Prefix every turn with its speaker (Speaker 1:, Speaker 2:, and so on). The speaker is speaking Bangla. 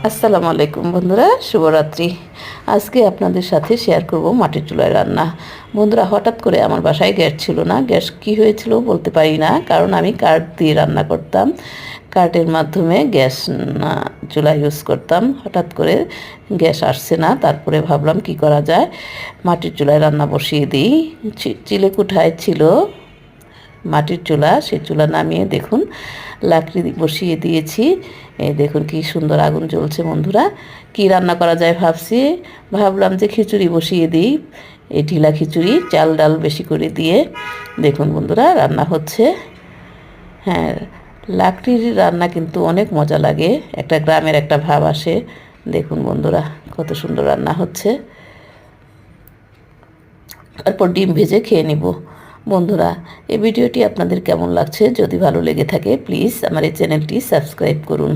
Speaker 1: আসসালামু আলাইকুম বন্ধুরা, শুভরাত্রি। আজকে আপনাদের সাথে শেয়ার করব মাটির চুলায় রান্না। বন্ধুরা, হঠাৎ করে আমার বাসায় গ্যাস ছিল না। গ্যাস কী হয়েছিল বলতে পারি না, কারণ আমি কাঠ দিয়ে রান্না করতাম। কাঠের মাধ্যমে গ্যাস চুলা ইউজ করতাম। হঠাৎ করে গ্যাস আসছে না, তারপরে ভাবলাম কি করা যায়, মাটির চুলায় রান্না বসিয়ে দিই। চিলেকুঠায় ছিল মাটির চুলা, সেই চুলা নামিয়ে দেখুন লাকড়ি বসিয়ে দিয়েছি। এই দেখুন কি সুন্দর আগুন জ্বলছে। বন্ধুরা, কি রান্না করা যায় ভাবলাম যে খিচুড়ি বসিয়ে দিই। এই ঢিলা খিচুড়ি, চাল ডাল বেশি করে দিয়ে। দেখুন বন্ধুরা, রান্না হচ্ছে। হ্যাঁ, লাকড়ির রান্না কিন্তু অনেক মজা লাগে, একটা গ্রামের একটা ভাব আসে। দেখুন বন্ধুরা, কত সুন্দর রান্না হচ্ছে। তারপর ডিম ভেজে খেয়ে নিব। বন্ধুরা, এই ভিডিওটি আপনাদের কেমন লাগছে? যদি ভালো লেগে থাকে প্লিজ আমার এই চ্যানেলটি সাবস্ক্রাইব করুন।